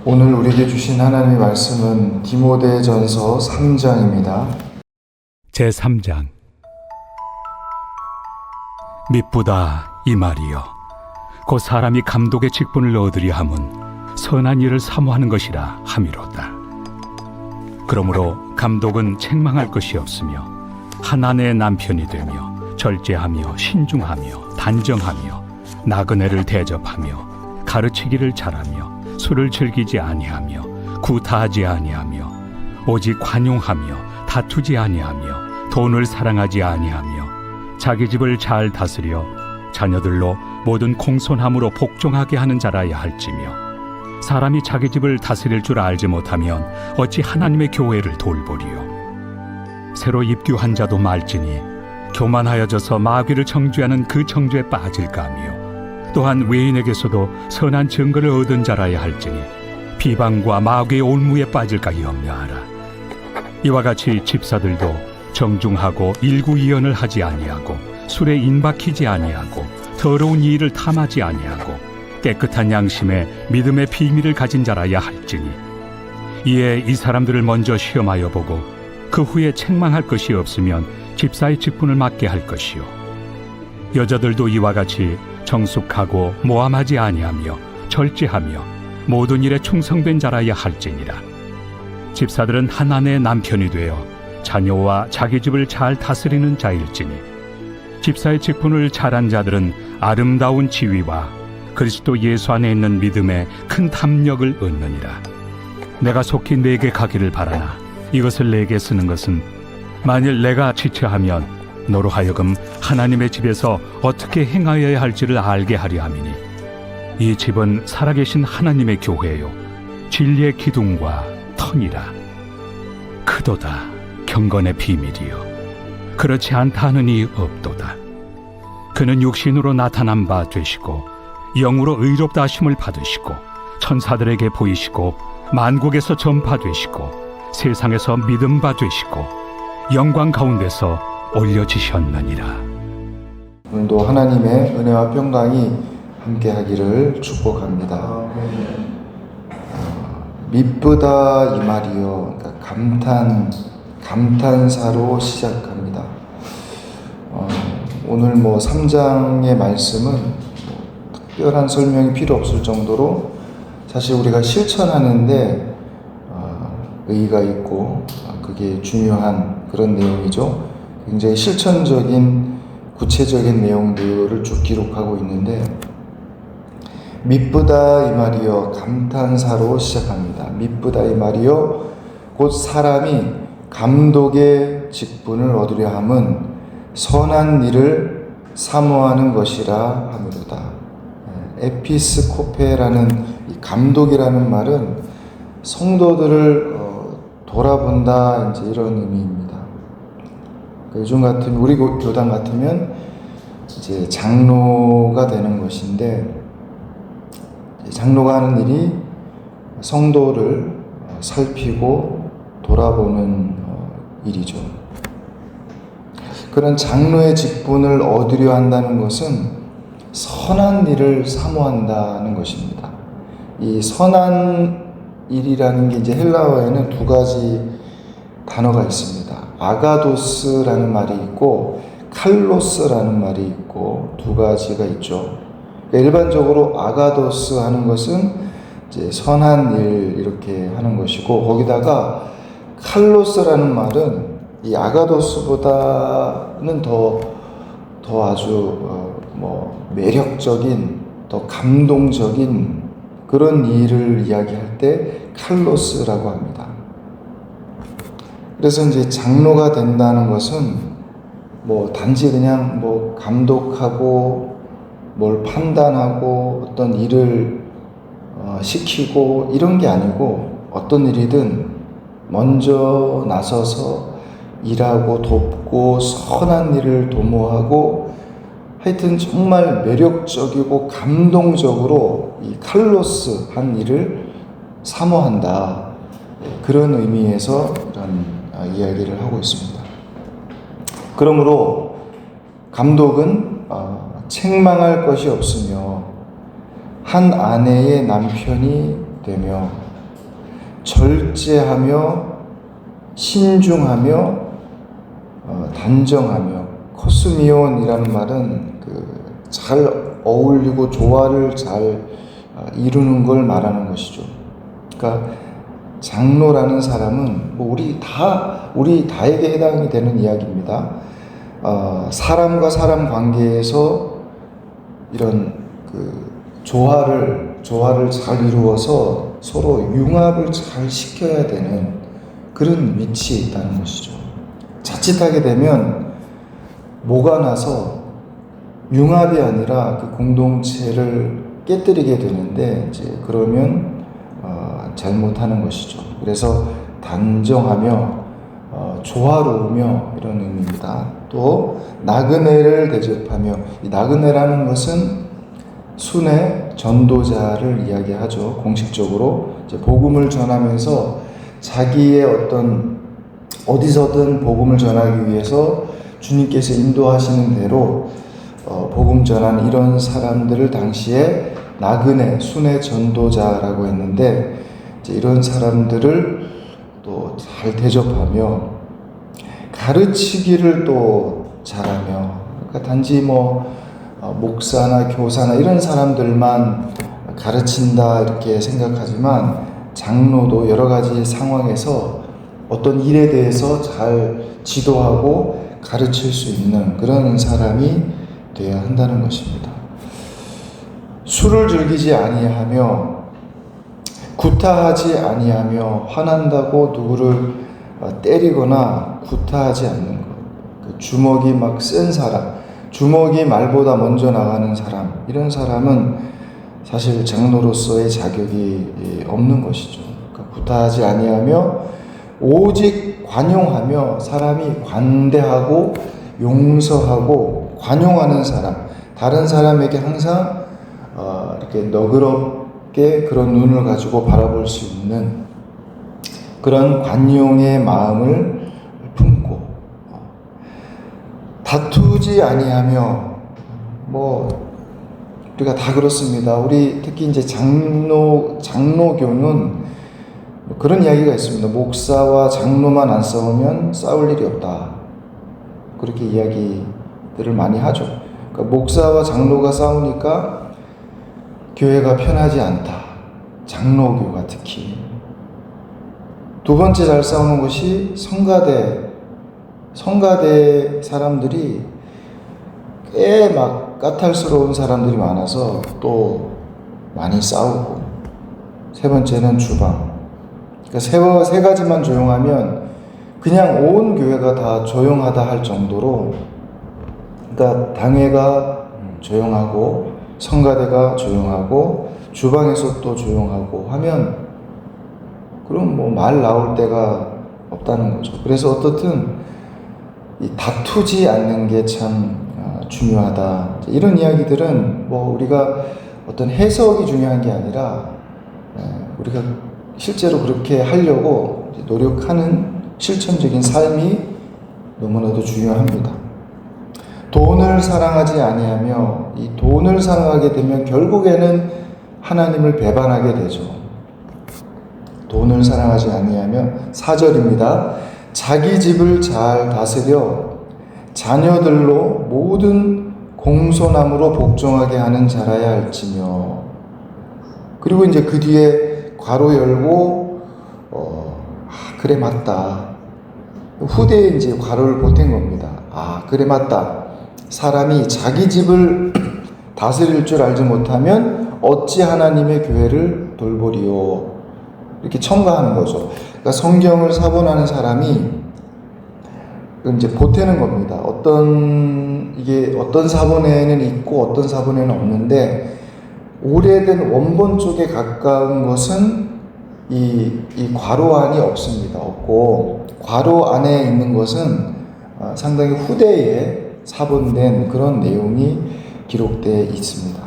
오늘 우리에게 주신 하나님의 말씀은 디모데전서 3장입니다. 제3장. 미쁘다 이 말이여, 곧 사람이 감독의 직분을 얻으려 함은 선한 일을 사모하는 것이라 함이로다. 그러므로 감독은 책망할 것이 없으며 한 아내의 남편이 되며 절제하며 신중하며 단정하며 나그네를 대접하며 가르치기를 잘하며 술을 즐기지 아니하며 구타하지 아니하며 오직 관용하며 다투지 아니하며 돈을 사랑하지 아니하며 자기 집을 잘 다스려 자녀들로 모든 공손함으로 복종하게 하는 자라야 할지며, 사람이 자기 집을 다스릴 줄 알지 못하면 어찌 하나님의 교회를 돌보리요. 새로 입교한 자도 말지니 교만하여져서 마귀를 정죄하는 그 정죄에 빠질까 하며, 또한 외인에게서도 선한 증거를 얻은 자라야 할지니 비방과 마귀의 올무에 빠질까 염려하라. 이와 같이 집사들도 정중하고 일구이연을 하지 아니하고 술에 인박히지 아니하고 더러운 일을 탐하지 아니하고 깨끗한 양심에 믿음의 비밀을 가진 자라야 할지니, 이에 이 사람들을 먼저 시험하여 보고 그 후에 책망할 것이 없으면 집사의 직분을 맡게 할 것이요, 여자들도 이와 같이 정숙하고 모함하지 아니하며 절제하며 모든 일에 충성된 자라야 할지니라. 집사들은 한 아내의 남편이 되어 자녀와 자기 집을 잘 다스리는 자일지니, 집사의 직분을 잘한 자들은 아름다운 지위와 그리스도 예수 안에 있는 믿음에 큰 탐욕을 얻느니라. 내가 속히 내게 가기를 바라나 이것을 내게 쓰는 것은, 만일 내가 지체하면 너로 하여금 하나님의 집에서 어떻게 행하여야 할지를 알게 하려 함이니, 이 집은 살아계신 하나님의 교회요 진리의 기둥과 터니라. 크도다 경건의 비밀이요 그렇지 않다 하느니 없도다. 그는 육신으로 나타난 바 되시고 영으로 의롭다 하심을 받으시고 천사들에게 보이시고 만국에서 전파되시고 세상에서 믿음 바 되시고 영광 가운데서 올려지셨느니라. 오늘도 하나님의 은혜와 평강이 함께 하기를 축복합니다. 미쁘다 이 말이요, 그러니까 감탄사로 시작합니다. 오늘 3장의 말씀은 특별한 설명이 필요 없을 정도로 사실 우리가 실천하는데 의의가 있고 그게 중요한 그런 내용이죠. 굉장히 실천적인 구체적인 내용들을 쭉 기록하고 있는데, 미쁘다 이 말이여 감탄사로 시작합니다. 미쁘다 이 말이여, 곧 사람이 감독의 직분을 얻으려 함은 선한 일을 사모하는 것이라 하미로다. 에피스코페라는 이 감독이라는 말은 성도들을 돌아본다, 이제 이런 의미입니다. 요즘 같으면, 우리 교단 같으면 이제 장로가 되는 것인데, 장로가 하는 일이 성도를 살피고 돌아보는 일이죠. 그런 장로의 직분을 얻으려 한다는 것은 선한 일을 사모한다는 것입니다. 이 선한 일이라는 게 이제 헬라어에는 두 가지 단어가 있습니다. 아가도스라는 말이 있고 칼로스라는 말이 있고 두 가지가 있죠. 일반적으로 아가도스 하는 것은 이제 선한 일 이렇게 하는 것이고, 거기다가 칼로스라는 말은 이 아가도스보다는 더 아주 매력적인, 더 감동적인 그런 일을 이야기할 때 칼로스라고 합니다. 그래서 이제 장로가 된다는 것은 단지 그냥 감독하고 뭘 판단하고 어떤 일을 시키고 이런 게 아니고, 어떤 일이든 먼저 나서서 일하고 돕고 선한 일을 도모하고, 하여튼 정말 매력적이고 감동적으로 이 칼로스한 일을 사모한다, 그런 의미에서 이런 이야기를 하고 있습니다. 그러므로 감독은 책망할 것이 없으며 한 아내의 남편이 되며 절제하며 신중하며 단정하며. 코스미온이라는 말은 잘 어울리고 조화를 잘 이루는 걸 말하는 것이죠. 그러니까 장로라는 사람은 우리 다에게 해당이 되는 이야기입니다. 사람과 사람 관계에서 이런 조화를 잘 이루어서 서로 융합을 잘 시켜야 되는 그런 위치에 있다는 것이죠. 자칫하게 되면 뭐가 나서 융합이 아니라 그 공동체를 깨뜨리게 되는데 그러면 잘못하는 것이죠. 그래서 단정하며 조화로우며 이런 의미입니다. 또 나그네를 대접하며, 이 나그네라는 것은 순회 전도자를 이야기하죠. 공식적으로 복음을 전하면서 자기의 어디서든 복음을 전하기 위해서 주님께서 인도하시는 대로 복음 전하는 이런 사람들을 당시에 나그네, 순회 전도자라고 했는데, 이런 사람들을 또 잘 대접하며 가르치기를 또 잘하며. 그러니까 단지 목사나 교사나 이런 사람들만 가르친다 이렇게 생각하지만, 장로도 여러 가지 상황에서 어떤 일에 대해서 잘 지도하고 가르칠 수 있는 그런 사람이 되어야 한다는 것입니다. 술을 즐기지 아니하며 구타하지 아니하며, 화난다고 누구를 때리거나 구타하지 않는 것. 주먹이 막 센 사람, 주먹이 말보다 먼저 나가는 사람, 이런 사람은 사실 장로로서의 자격이 없는 것이죠. 그러니까 구타하지 아니하며 오직 관용하며, 사람이 관대하고 용서하고 관용하는 사람, 다른 사람에게 항상 이렇게 너그럽게 그런 눈을 가지고 바라볼 수 있는 그런 관용의 마음을 품고, 다투지 아니하며. 우리가 다 그렇습니다. 우리 특히 이제 장로교는 그런 이야기가 있습니다. 목사와 장로만 안 싸우면 싸울 일이 없다. 그렇게 이야기들을 많이 하죠. 그러니까 목사와 장로가 싸우니까 교회가 편하지 않다. 장로교가 특히. 두 번째 잘 싸우는 것이 성가대 사람들이 꽤 막 까탈스러운 사람들이 많아서 또 많이 싸우고. 세 번째는 주방. 그러니까 세 가지만 조용하면 그냥 온 교회가 다 조용하다 할 정도로, 그러니까 당회가 조용하고 성가대가 조용하고 주방에서 또 조용하고 하면 그럼 말 나올 데가 없다는 거죠. 그래서 어떻든 이 다투지 않는 게 참 중요하다. 이런 이야기들은 우리가 어떤 해석이 중요한 게 아니라 우리가 실제로 그렇게 하려고 노력하는 실천적인 삶이 너무나도 중요합니다. 돈을 사랑하지 아니하며, 이 돈을 사랑하게 되면 결국에는 하나님을 배반하게 되죠. 돈을 사랑하지 아니하며, 4절입니다. 자기 집을 잘 다스려 자녀들로 모든 공손함으로 복종하게 하는 자라야 할지며. 그리고 이제 그 뒤에 괄호 열고 그래 맞다. 후대에 이제 괄호를 보탠 겁니다. 그래 맞다. 사람이 자기 집을 다스릴 줄 알지 못하면 어찌 하나님의 교회를 돌보리요. 이렇게 첨가하는 거죠. 그러니까 성경을 사본하는 사람이 이제 보태는 겁니다. 어떤 사본에는 있고 어떤 사본에는 없는데, 오래된 원본 쪽에 가까운 것은 이 괄호 안이 없고, 괄호 안에 있는 것은 상당히 후대에 사본된 그런 내용이 기록되어 있습니다.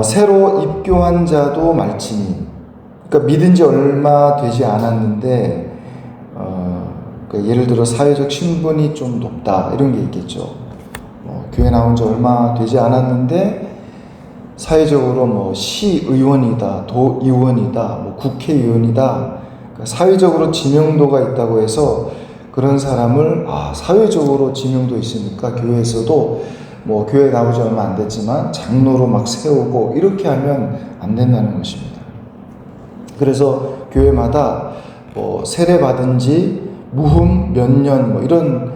새로 입교한 자도 말지니, 그러니까 믿은 지 얼마 되지 않았는데 그러니까 예를 들어 사회적 신분이 좀 높다 이런 게 있겠죠. 교회 나온 지 얼마 되지 않았는데 사회적으로 뭐 시의원이다, 도의원이다, 뭐 국회의원이다, 그러니까 사회적으로 지명도가 있다고 해서 그런 사람을 사회적으로 지명도 있으니까 교회에서도 뭐 교회 나오지 얼마 안 됐지만 장로로 막 세우고 이렇게 하면 안 된다는 것입니다. 그래서 교회마다 뭐 세례 받은 지 무흠 몇 년 뭐 이런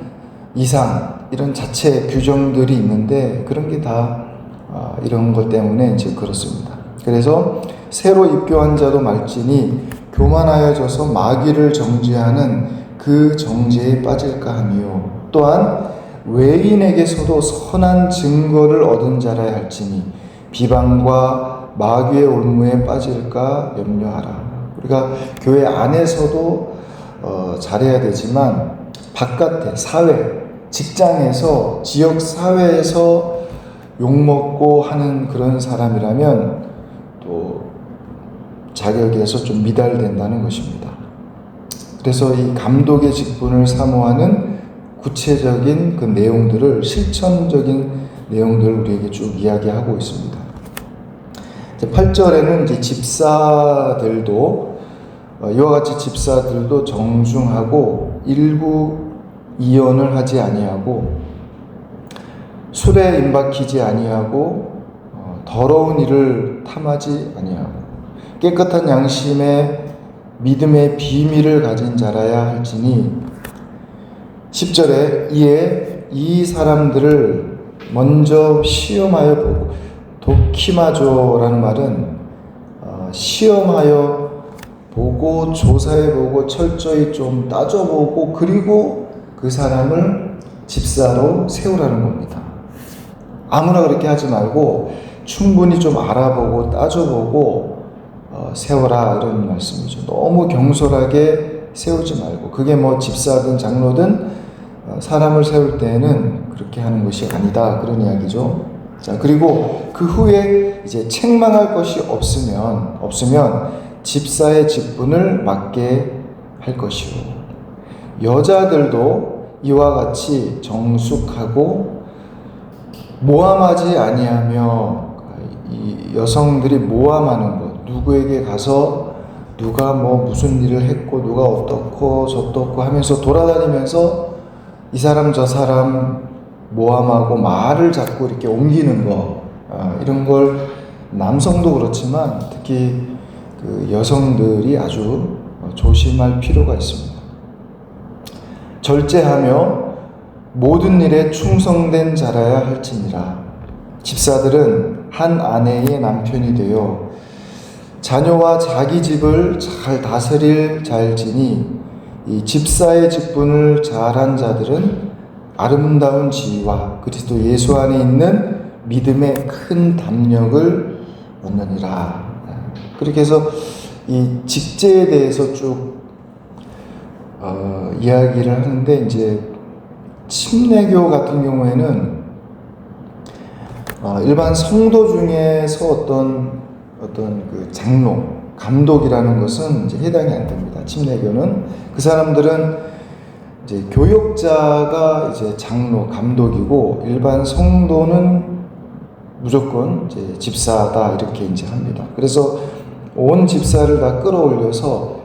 이상 이런 자체 규정들이 있는데 그런 게 다 이런 것 때문에 이제 그렇습니다. 그래서 새로 입교한 자도 말지니 교만하여져서 마귀를 정죄하는 그 정죄에 빠질까 하며 또한 외인에게서도 선한 증거를 얻은 자라야 할지니 비방과 마귀의 올무에 빠질까 염려하라. 우리가 교회 안에서도 잘해야 되지만 바깥에 사회, 직장에서 지역 사회에서 욕먹고 하는 그런 사람이라면 또 자격에서 좀 미달된다는 것입니다. 그래서 이 감독의 직분을 사모하는 구체적인 그 내용들을 실천적인 내용들을 우리에게 쭉 이야기하고 있습니다. 8절에는 이제 집사들도 이와 같이 집사들도 정중하고 일구이연을 하지 아니하고 술에 임박히지 아니하고 더러운 일을 탐하지 아니하고 깨끗한 양심에 믿음의 비밀을 가진 자라야 할지니 10절에 이에 이 사람들을 먼저 시험하여 보고 도키마조라는 말은 시험하여 보고 조사해 보고 철저히 좀 따져보고 그리고 그 사람을 집사로 세우라는 겁니다. 아무나 그렇게 하지 말고 충분히 좀 알아보고 따져보고 세워라 이런 말씀이죠. 너무 경솔하게 세우지 말고 그게 뭐 집사든 장로든 사람을 세울 때는 그렇게 하는 것이 아니다 그런 이야기죠. 자, 그리고 그 후에 이제 책망할 것이 없으면 집사의 직분을 맡게 할 것이요. 여자들도 이와 같이 정숙하고 모함하지 아니하며 이 여성들이 모함하는 것, 누구에게 가서 누가 뭐 무슨 일을 했고 누가 어떻고 저떻고 하면서 돌아다니면서 이 사람 저 사람 모함하고 말을 자꾸 이렇게 옮기는 거 이런 걸 남성도 그렇지만 특히 그 여성들이 아주 조심할 필요가 있습니다. 절제하며 모든 일에 충성된 자라야 할지니라. 집사들은 한 아내의 남편이 되어 자녀와 자기 집을 잘 다스릴 자일지니 이 집사의 직분을 잘한 자들은 아름다운 지위와 그리스도 예수 안에 있는 믿음의 큰 담력을 얻느니라. 그렇게 해서 이 직제에 대해서 쭉 이야기를 하는데 이제 침례교 같은 경우에는 일반 성도 중에서 어떤 그 장로, 감독이라는 것은 이제 해당이 안 됩니다. 침례교는 그 사람들은 이제 교역자가 이제 장로, 감독이고 일반 성도는 무조건 이제 집사다 이렇게 이제 합니다. 그래서 온 집사를 다 끌어올려서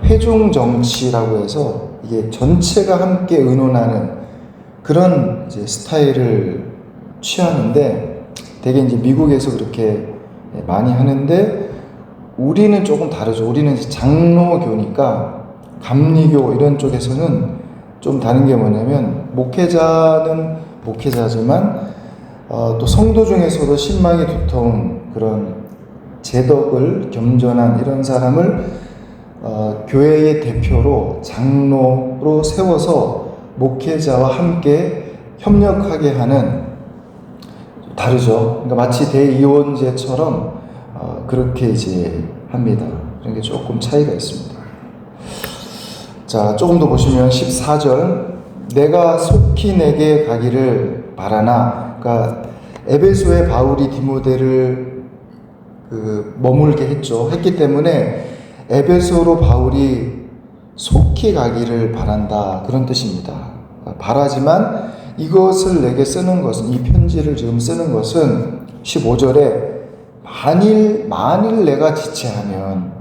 회중 정치라고 해서 이게 전체가 함께 의논하는 그런 이제 스타일을 취하는데 되게 이제 미국에서 그렇게 많이 하는데 우리는 조금 다르죠. 우리는 이제 장로교니까 감리교 이런 쪽에서는 좀 다른 게 뭐냐면 목회자는 목회자지만 또 성도 중에서도 신망이 두터운 그런 제덕을 겸전한 이런 사람을 교회의 대표로 장로로 세워서 목회자와 함께 협력하게 하는 다르죠. 그러니까 마치 대이원제처럼 그렇게 이제 합니다. 그런 게 조금 차이가 있습니다. 자, 조금 더 보시면 14절 내가 속히 내게 가기를 바라나. 그러니까 에베소에 바울이 디모데를 머물게 했기 때문에 에베소로 바울이 속히 가기를 바란다 그런 뜻입니다. 바라지만 이것을 내게 쓰는 것은, 이 편지를 지금 쓰는 것은 15절에 만일 내가 지체하면,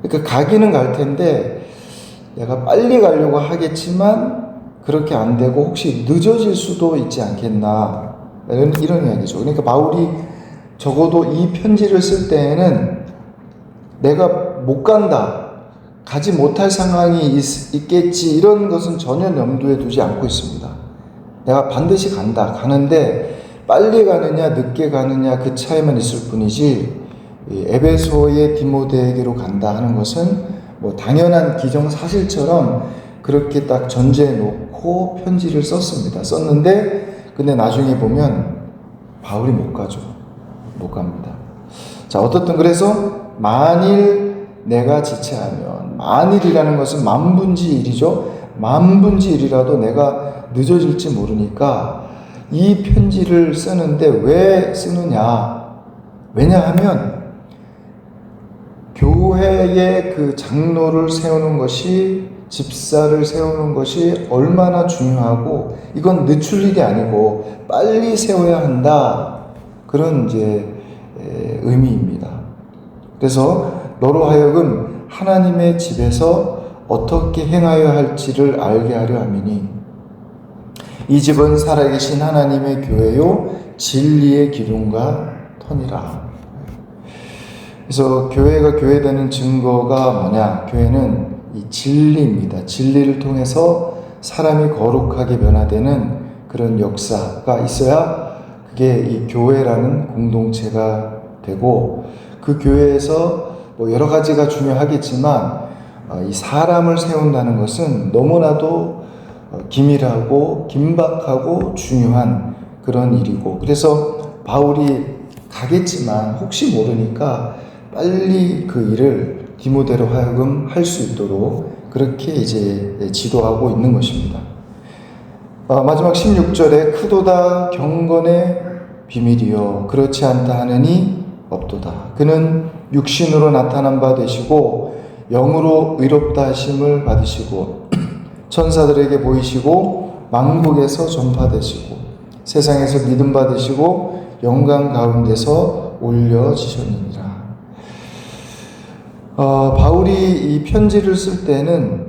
그러니까 가기는 갈 텐데 내가 빨리 가려고 하겠지만 그렇게 안 되고 혹시 늦어질 수도 있지 않겠나, 이런 이야기죠. 그러니까 바울이 적어도 이 편지를 쓸 때에는 내가 못 간다, 가지 못할 상황이 있겠지, 이런 것은 전혀 염두에 두지 않고 있습니다. 내가 반드시 가는데 빨리 가느냐 늦게 가느냐 그 차이만 있을 뿐이지, 에베소의 디모데에게로 간다 하는 것은 뭐 당연한 기정사실처럼 그렇게 딱 전제해 놓고 편지를 썼는데 근데 나중에 보면 바울이 못 가죠. 못 갑니다. 자, 어떻든 그래서 만일 내가 지체하면, 만일이라는 것은 만분지일이죠. 만분지일이라도 내가 늦어질지 모르니까 이 편지를 쓰는데 왜 쓰느냐? 왜냐하면 교회의 그 장로를 세우는 것이, 집사를 세우는 것이 얼마나 중요하고, 이건 늦출 일이 아니고 빨리 세워야 한다, 그런 이제 의미입니다. 그래서 너로 하여금 하나님의 집에서 어떻게 행하여 할지를 알게 하려 함이니, 이 집은 살아계신 하나님의 교회요 진리의 기둥과 터니라. 그래서 교회가 교회되는 증거가 뭐냐? 교회는 이 진리입니다. 진리를 통해서 사람이 거룩하게 변화되는 그런 역사가 있어야 그게 이 교회라는 공동체가 되고, 그 교회에서 뭐 여러 가지가 중요하겠지만 이 사람을 세운다는 것은 너무나도 기밀하고 긴박하고 중요한 그런 일이고, 그래서 바울이 가겠지만 혹시 모르니까 빨리 그 일을 디모데로 하여금 할 수 있도록 그렇게 이제 지도하고 있는 것입니다. 마지막 16절에 크도다 경건의 비밀이요 그렇지 않다 하느니 없도다. 그는 육신으로 나타난 바 되시고 영으로 의롭다 하심을 받으시고 천사들에게 보이시고 만국에서 전파되시고 세상에서 믿음 받으시고 영광 가운데서 올려지셨느니라. 바울이 이 편지를 쓸 때는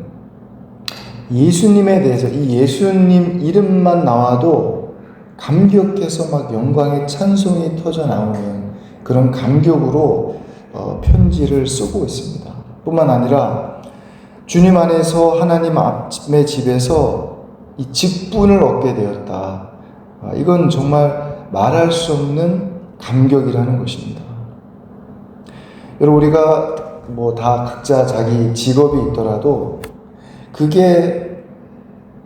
예수님에 대해서, 이 예수님 이름만 나와도 감격해서 막 영광의 찬송이 터져 나오는 그런 감격으로 편지를 쓰고 있습니다. 뿐만 아니라 주님 안에서 하나님 앞의 집에서 이 직분을 얻게 되었다. 이건 정말 말할 수 없는 감격이라는 것입니다. 여러분, 우리가 뭐 다 각자 자기 직업이 있더라도 그게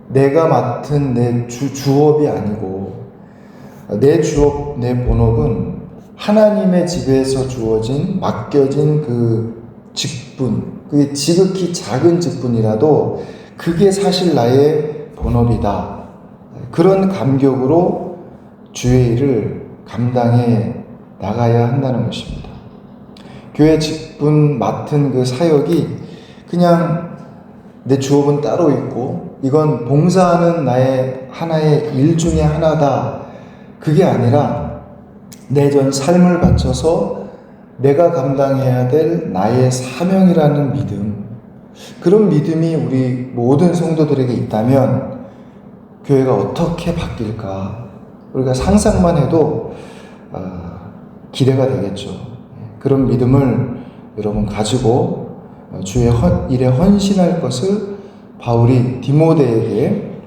내가 맡은 내 주업이 아니고, 내 주업, 내 본업은 하나님의 집에서 주어진, 맡겨진 그 직분, 그게 지극히 작은 직분이라도 그게 사실 나의 본업이다. 그런 감격으로 주의 일을 감당해 나가야 한다는 것입니다. 교회 직분 맡은 그 사역이 그냥 내 주업은 따로 있고 이건 봉사하는 나의 하나의 일 중에 하나다, 그게 아니라 내 전 삶을 바쳐서 내가 감당해야 될 나의 사명이라는 믿음, 그런 믿음이 우리 모든 성도들에게 있다면 교회가 어떻게 바뀔까, 우리가 상상만 해도 기대가 되겠죠. 그런 믿음을 여러분 가지고 주의 일에 헌신할 것을 바울이 디모데에게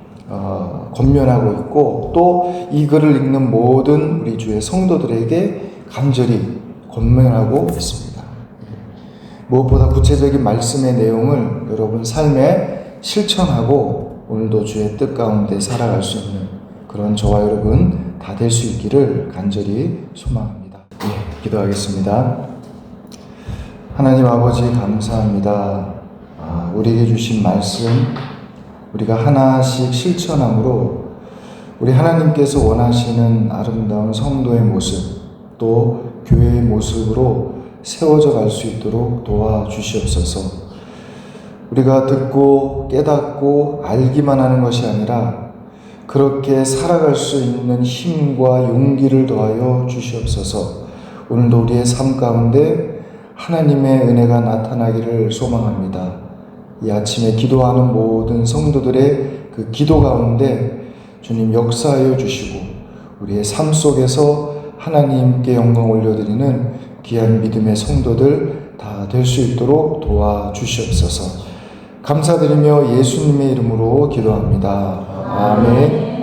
권면하고 있고, 또 이 글을 읽는 모든 우리 주의 성도들에게 간절히 권면하고 있습니다. 무엇보다 구체적인 말씀의 내용을 여러분 삶에 실천하고 오늘도 주의 뜻 가운데 살아갈 수 있는 그런 저와 여러분 다 될 수 있기를 간절히 소망합니다. 기도하겠습니다. 하나님 아버지 감사합니다. 우리에게 주신 말씀 우리가 하나씩 실천함으로 우리 하나님께서 원하시는 아름다운 성도의 모습, 또 교회의 모습으로 세워져 갈 수 있도록 도와주시옵소서. 우리가 듣고 깨닫고 알기만 하는 것이 아니라 그렇게 살아갈 수 있는 힘과 용기를 더하여 주시옵소서. 오늘도 우리의 삶 가운데 하나님의 은혜가 나타나기를 소망합니다. 이 아침에 기도하는 모든 성도들의 그 기도 가운데 주님 역사하여 주시고 우리의 삶 속에서 하나님께 영광 올려드리는 귀한 믿음의 성도들 다 될 수 있도록 도와주시옵소서. 감사드리며 예수님의 이름으로 기도합니다. 아멘.